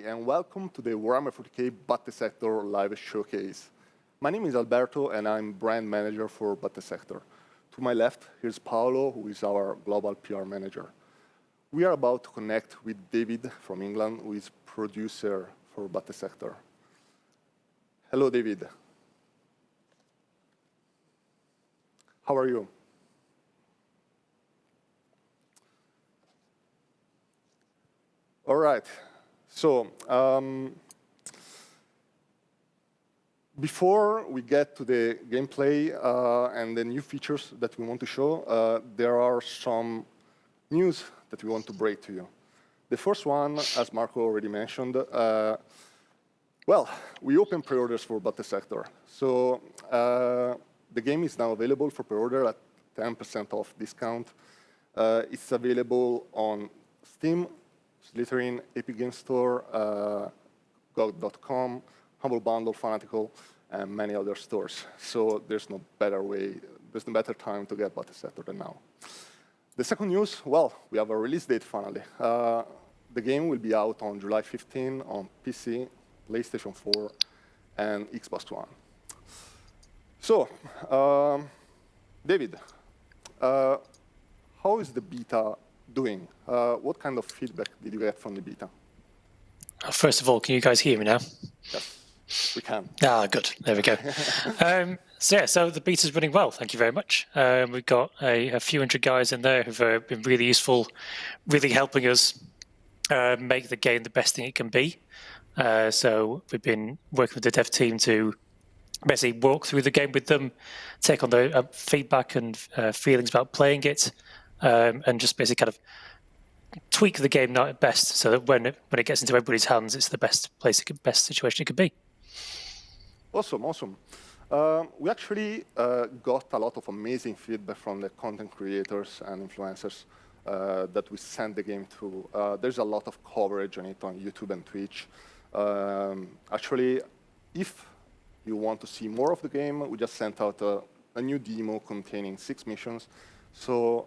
Hi, and welcome to the Warhammer 40k Battlesector live showcase. My name is Alberto, and I'm brand manager for Battlesector. To my left, here's Paolo, who is our global PR manager. We are about to connect with David from England, who is producer for Battlesector. Hello, David. How are you? All right. So, before we get to the gameplay and the new features that we want to show, there are some news that we want to break to you. The first one, as Marco already mentioned, well, we opened pre-orders for Battlesector. So the game is now available for pre-order at 10% off discount. It's available on Steam, Slytherin, Epic Games Store, GOG.com, Humble Bundle, Fanatical, and many other stores. So there's no better time to get Battlesector than now. The second news, well, we have a release date finally. The game will be out on July 15 on PC, PlayStation 4, and Xbox One. So, David, how is the beta doing? What kind of feedback did you get from the beta? First of all, can you guys hear me now? Yes, we can. Ah, good. There we go. So the beta's running well. Thank you very much. We've got a few hundred guys in there who've been really useful, really helping us make the game the best thing it can be. So we've been working with the dev team to basically walk through the game with them, take on their feedback and feelings about playing it, and just basically kind of tweak the game now at best, so that when it gets into everybody's hands, it's the best situation it could be. Awesome. We actually got a lot of amazing feedback from the content creators and influencers that we sent the game to. There's a lot of coverage on it on YouTube and Twitch. Actually, if you want to see more of the game, we just sent out a new demo containing 6 missions. So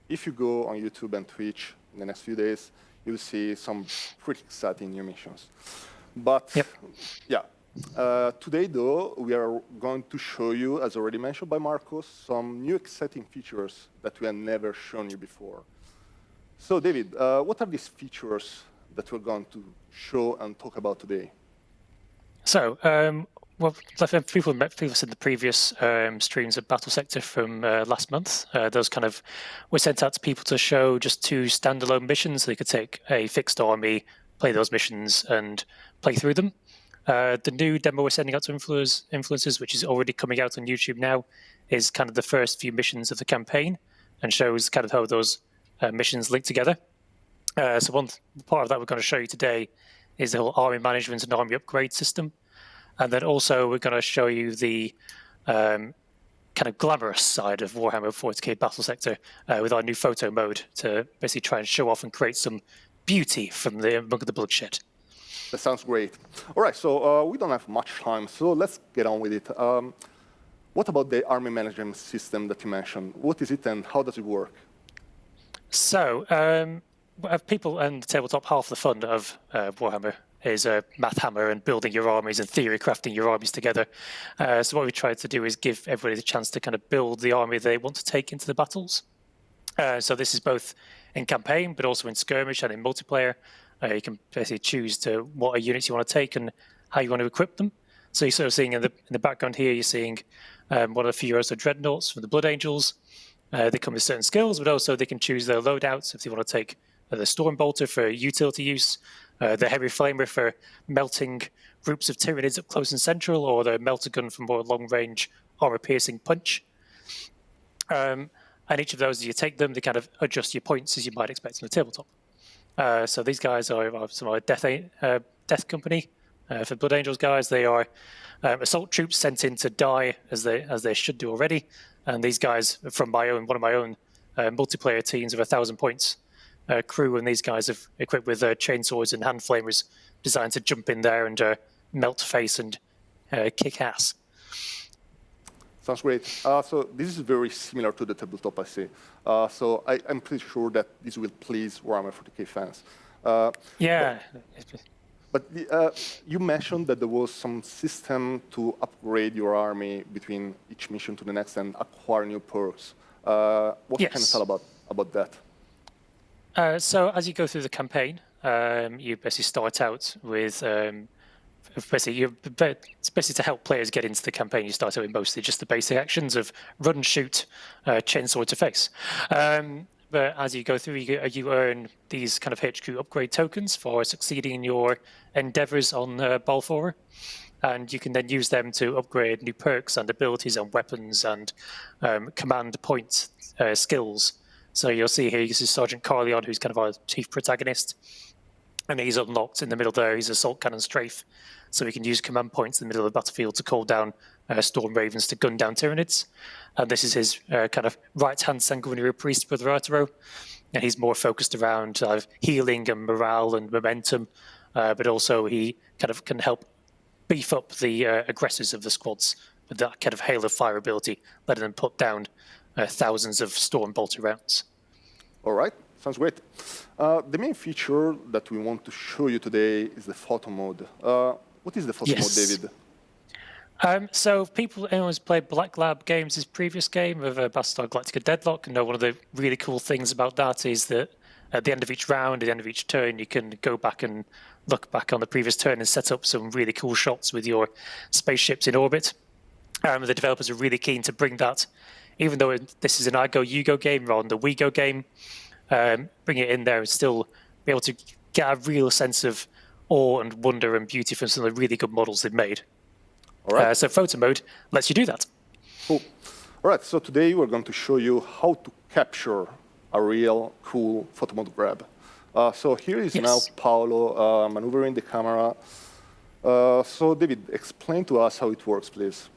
if you go on YouTube and Twitch in the next few days, you'll see some pretty exciting new missions. But yep. Yeah, today though, we are going to show you, as already mentioned by Marcos, some new exciting features that we have never shown you before. So David, what are these features that we're going to show and talk about today? So, well, people said the previous streams of Battlesector from last month. Those kind of were sent out to people to show just 2 standalone missions. So they could take a fixed army, play those missions, and play through them. The new demo we're sending out to influencers, which is already coming out on YouTube now, is kind of the first few missions of the campaign and shows kind of how those missions link together. So one part of that we're going to show you today is the whole army management and army upgrade system. And then also we're going to show you the kind of glamorous side of Warhammer 40k Battlesector with our new photo mode to basically try and show off and create some beauty from among the bloodshed. That sounds great. All right, so we don't have much time, so let's get on with it. What about the army management system that you mentioned? What is it and how does it work? So, people and the tabletop, half the fun of Warhammer is math hammer and building your armies and theory crafting your armies together. So what we tried to do is give everybody the chance to kind of build the army they want to take into the battles. So this is both in campaign, but also in skirmish and in multiplayer. You can basically choose to what units you want to take and how you want to equip them. So you're sort of seeing in the background here, you're seeing one of the few dreadnoughts from the Blood Angels. They come with certain skills, but also they can choose their loadouts if they want to take the Stormbolter for utility use, the Heavy Flamer for melting groups of Tyranids up close and central, or the Melter Gun for more long-range armor-piercing punch. And each of those, as you take them, they kind of adjust your points as you might expect on the tabletop. So these guys are some of our Death Company. For Blood Angels guys, they are assault troops sent in to die as they should do already. And these guys from one of my own multiplayer teams of 1,000 points crew, and these guys are equipped with chainsaws and hand flamers designed to jump in there and melt face and kick ass. Sounds great. So this is very similar to the tabletop, I see. So I'm pretty sure that this will please Warhammer 40k fans. Yeah. But you mentioned that there was some system to upgrade your army between each mission to the next and acquire new perks. What can you tell about that? So as you go through the campaign, you basically start out with it's basically to help players get into the campaign. You start out with mostly just the basic actions of run, shoot, chainsaw to face. But as you go through, you earn these kind of HQ upgrade tokens for succeeding in your endeavors on Balfour, and you can then use them to upgrade new perks and abilities and weapons and command point skills. So you'll see here, this is Sergeant Carleon, who's kind of our chief protagonist, and he's unlocked in the middle there. He's Assault Cannon Strafe, so he can use command points in the middle of the battlefield to call down Storm Ravens to gun down Tyranids. And this is his kind of right-hand Sanguinary Priest, Brother Arturo, and he's more focused around healing and morale and momentum, but also he kind of can help beef up the aggressors of the squads with that kind of hail of fire ability, letting them put down thousands of Storm Bolter rounds. All right, sounds great. The main feature that we want to show you today is the photo mode. What is the photo mode, David? So anyone's played Black Lab Games' previous game of Battlestar Galactica Deadlock, and know one of the really cool things about that is that at the end of each round, at the end of each turn, you can go back and look back on the previous turn and set up some really cool shots with your spaceships in orbit. The developers are really keen to bring that, even though this is an I Go, You Go game rather than the We Go game, bring it in there and still be able to get a real sense of awe and wonder and beauty from some of the really good models they've made. All right. So photo mode lets you do that. Cool. All right, so today we're going to show you how to capture a real cool photo mode grab. So here is now Paolo maneuvering the camera. So David, explain to us how it works, please.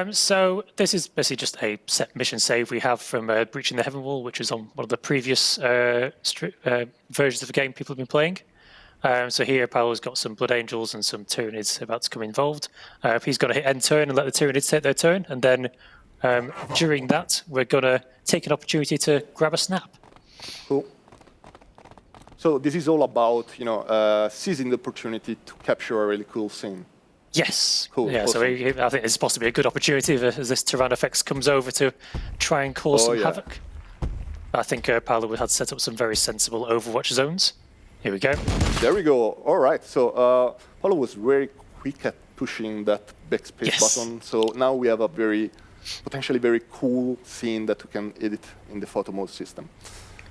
So this is basically just a set mission save we have from Breaching the Heaven Wall, which is on one of the previous versions of the game people have been playing. So here, Paolo's got some Blood Angels and some Tyranids about to come involved. He's going to hit end turn and let the Tyranids take their turn, and then during that, we're going to take an opportunity to grab a snap. Cool. So this is all about, seizing the opportunity to capture a really cool scene. Yes. Cool. Yeah. Awesome. So I think it's possibly a good opportunity as this Tyrannofex comes over to try and cause some havoc. I think Paolo had set up some very sensible Overwatch zones. Here we go. There we go. All right. So Paolo was very quick at pushing that backspace button. So now we have a potentially very cool scene that we can edit in the photo mode system.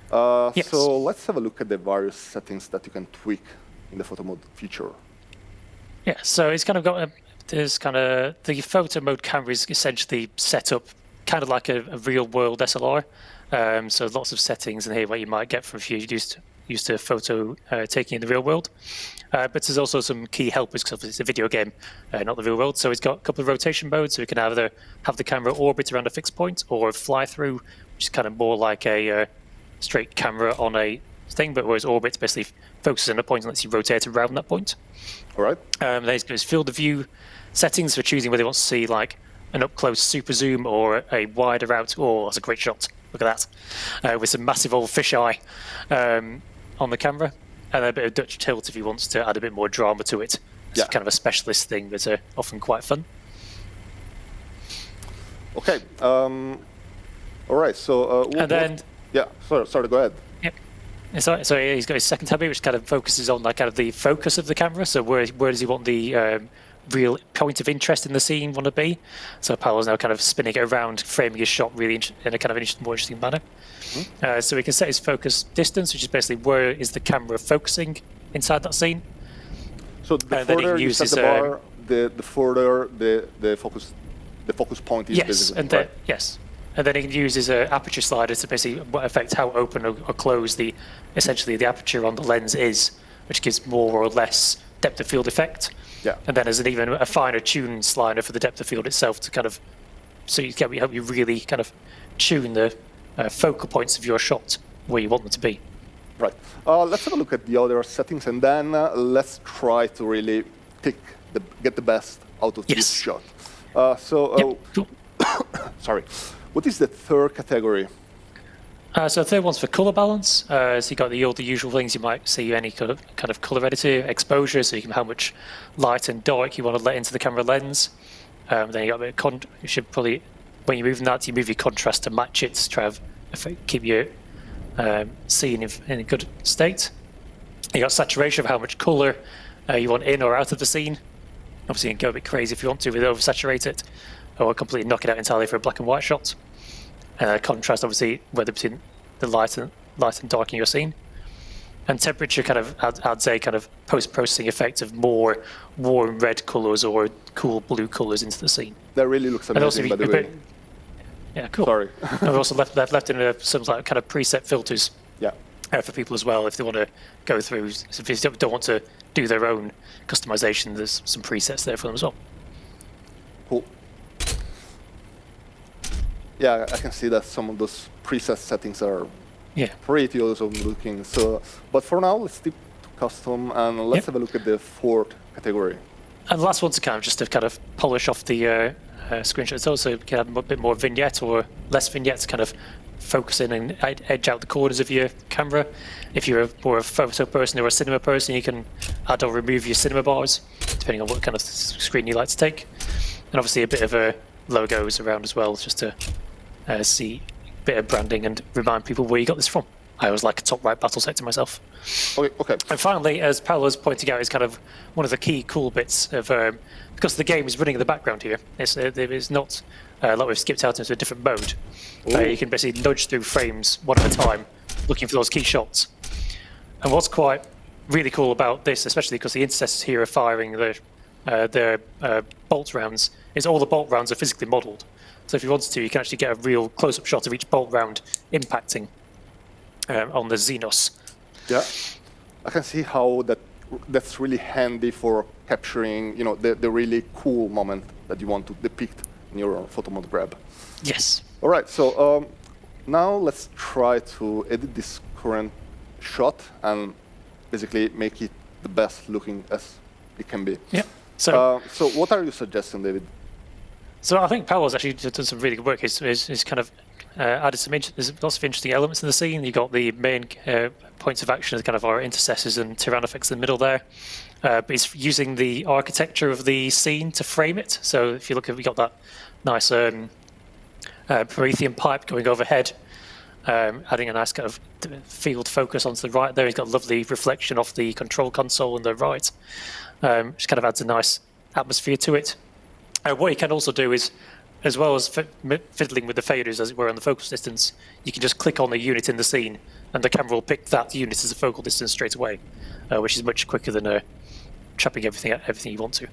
So let's have a look at the various settings that you can tweak in the photo mode feature. Yeah. So it's kind of got the photo mode camera is essentially set up kind of like a real world SLR. So lots of settings in here what you might get from if you used to photo taking in the real world. But there's also some key helpers because it's a video game, not the real world. So it's got a couple of rotation modes, so we can either have the camera orbit around a fixed point or fly through, which is kind of more like a straight camera on a thing, but whereas orbit basically focuses on a point and lets you rotate around that point. All right. Then it's got field of view settings for choosing whether you want to see like an up-close super zoom or a wider out. Oh, that's a great shot. Look at that. With some massive old fisheye on the camera, and a bit of Dutch tilt if he wants to add a bit more drama to it. It's kind of a specialist thing that's often quite fun. Okay. All right. So. Sorry. Go ahead. Yep. So he's got his second tab here, which kind of focuses on like kind of the focus of the camera. So where does he want the real point of interest in the scene want to be? So Paolo's now kind of spinning it around, framing his shot really in a kind of more interesting manner. Mm-hmm. So we can set his focus distance, which is basically where is the camera focusing inside that scene. So the further you set the bar, the further the focus point is basically. And then he can use his aperture slider to basically affect how open or closed essentially the aperture on the lens is, which gives more or less depth of field effect. Yeah. And then there's even a finer tune slider for the depth of field itself to kind of, so you can help you really kind of tune the focal points of your shot where you want them to be. Right. Let's have a look at the other settings, and then let's try to really get the best out of this shot. Cool. Sorry. What is the third category? So the third one's for color balance. So you got all the usual things you might see any kind of color editor, exposure, so you can how much light and dark you want to let into the camera lens. Then you got a bit of you should probably, when you're moving that, you move your contrast to match it to try to keep your scene in a good state. You got saturation of how much color you want in or out of the scene. Obviously, you can go a bit crazy if you want to with oversaturate it, or completely knock it out entirely for a black and white shot. Contrast, obviously, whether between the light and dark in your scene. And temperature kind of adds a kind of post-processing effect of more warm red colors or cool blue colors into the scene. That really looks amazing, by the way. Yeah, cool. Sorry. And we've also left in some like kind of preset filters. Yeah. For people as well, if they want to go through, if they don't want to do their own customization, there's some presets there for them as well. Cool. Yeah, I can see that some of those preset settings are pretty awesome looking. So, but for now, let's stick to custom and let's have a look at the fourth category. And the last one's just to kind of polish off the screenshots. Also, you can add a bit more vignette or less vignettes, kind of focus in and edge out the corners of your camera. If you're more a photo person or a cinema person, you can add or remove your cinema bars, depending on what kind of screen you like to take. And obviously a bit of logos around as well, just to see a bit of branding and remind people where you got this from. I always like a top right Battlesector myself. Okay. And finally, as Paolo's pointing out, is kind of one of the key cool bits of because the game is running in the background here. There is not like we've skipped out into a different mode. You can basically nudge through frames one at a time, looking for those key shots. And what's quite really cool about this, especially because the intercessors here are firing their bolt rounds, is all the bolt rounds are physically modelled. So if you wanted to, you can actually get a real close-up shot of each bolt round impacting on the Xenos. Yeah, I can see how that's really handy for capturing, the really cool moment that you want to depict in your photo mode grab. Yes. All right, so now let's try to edit this current shot and basically make it the best looking as it can be. Yeah. So what are you suggesting, David? So I think Paolo's actually done some really good work. He's kind of added there's lots of interesting elements in the scene. You've got the main points of action as kind of our intercessors and Tyrannofex in the middle there. But he's using the architecture of the scene to frame it. So if you look at, we got that nice Promethean pipe going overhead, adding a nice kind of field focus onto the right there. He's got a lovely reflection off the control console on the right. Which kind of adds a nice atmosphere to it. What you can also do is, as well as fiddling with the faders, as it were, on the focus distance, you can just click on the unit in the scene, and the camera will pick that unit as a focal distance straight away, which is much quicker than chopping everything you want to.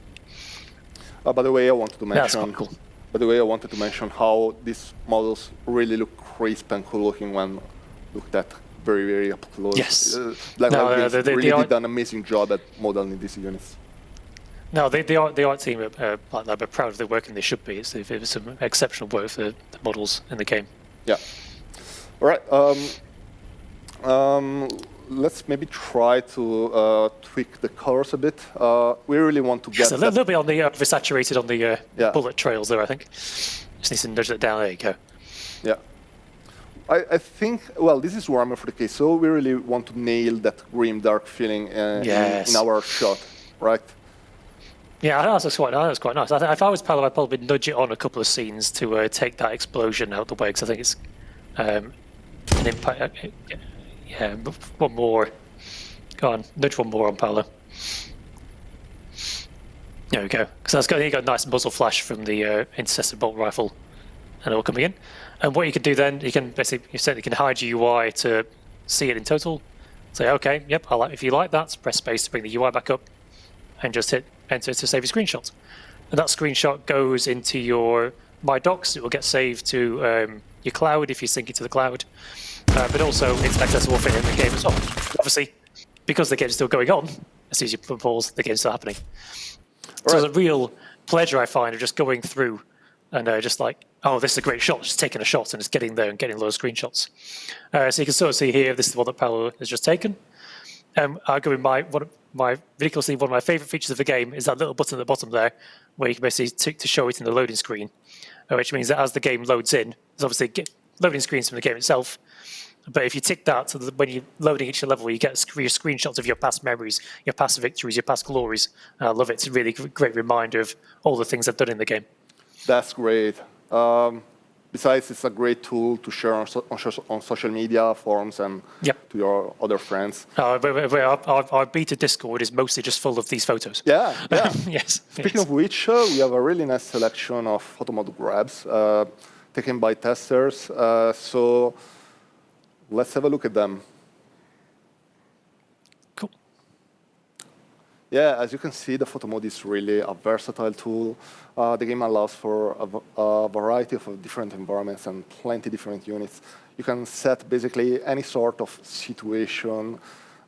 By the way, I wanted to mention. That's quite cool. By the way, I wanted to mention how these models really look crisp and cool looking when looked at very, very up close. Yes. They really did an amazing job at modeling these units. No, the art team are proud of their work, and they should be. It was some exceptional work for the models in the game. Yeah. All right. Let's maybe try to tweak the colors a bit. We really want to get a little bit on the oversaturated on the bullet trails there, I think. Just need to nudge that down. There you go. Yeah. I think, well, this is Warhammer 40K, so we really want to nail that grim, dark feeling in our shot, right? Yeah, that's quite nice. If I was Paolo, I'd probably nudge it on a couple of scenes to take that explosion out the way, because I think it's an impact. Yeah, one more. Go on, nudge one more on Paolo. There we go. Because you got a nice muzzle flash from the intercessor bolt rifle, and all coming in. And what you can do then, you can basically you can hide your UI to see it in total. Say, okay, yep, if you like that, press space to bring the UI back up, and just hit enter to save your screenshot. And that screenshot goes into your My Docs. It will get saved to your cloud if you sync it to the cloud. But also, it's accessible for in the game as well. Obviously, because the game's still going on, as soon as you pause, the game's still happening. So it's a real pleasure, I find, of just going through and just like, oh, this is a great shot, just taking a shot and just getting there and getting those screenshots. So you can sort of see here, this is the one that Paolo has just taken. I go in ridiculously, one of my favorite features of the game is that little button at the bottom there, where you can basically tick to show it in the loading screen, which means that as the game loads in, there's obviously loading screens from the game itself, But if you tick that, so that when you're loading each level, you get screenshots of your past memories, your past victories, your past glories. I love it. It's a really great reminder of all the things I've done in the game. That's great. Besides, it's a great tool to share on social media, forums, and to your other friends. Our beta Discord is mostly just full of these photos. Yeah. Yes. Speaking of which, we have a really nice selection of photo mod grabs taken by testers. So let's have a look at them. Cool. Yeah, as you can see, the photo mode is really a versatile tool. The game allows for a variety of different environments and plenty different units. You can set basically any sort of situation.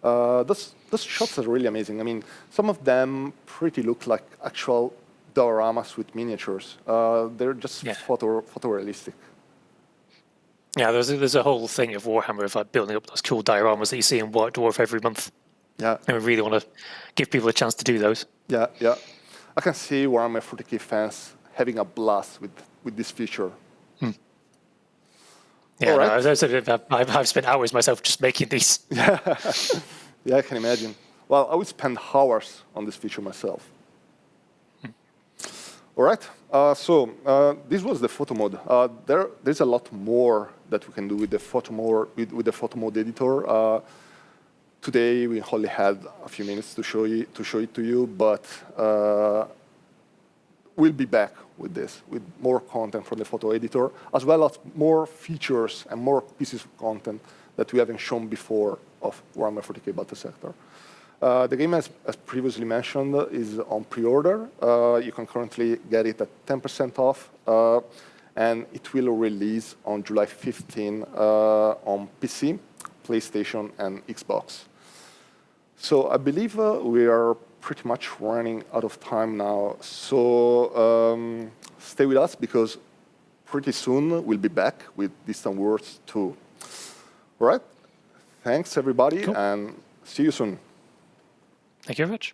Those shots are really amazing. I mean, some of them pretty look like actual dioramas with miniatures. They're just photorealistic. Yeah, there's a whole thing of Warhammer of like building up those cool dioramas that you see in White Dwarf every month. Yeah. And we really want to give people a chance to do those. Yeah. I can see Warhammer 40k fans having a blast with this feature. Yeah, right. I've spent hours myself just making these. Yeah, I can imagine. Well, I would spend hours on this feature myself. All right. So this was the photo mode. There's a lot more that we can do with the photo mode editor. Today we only had a few minutes to show it to you, but we'll be back with this, with more content from the photo editor, as well as more features and more pieces of content that we haven't shown before of Warhammer 40k Battlesector. The game, as previously mentioned, is on pre-order. You can currently get it at 10% off, and it will release on July 15 on PC, PlayStation, and Xbox. So I believe we are pretty much running out of time now. So stay with us, because pretty soon we'll be back with Distant Worlds 2. All right? Thanks, everybody, and see you soon. Thank you very much.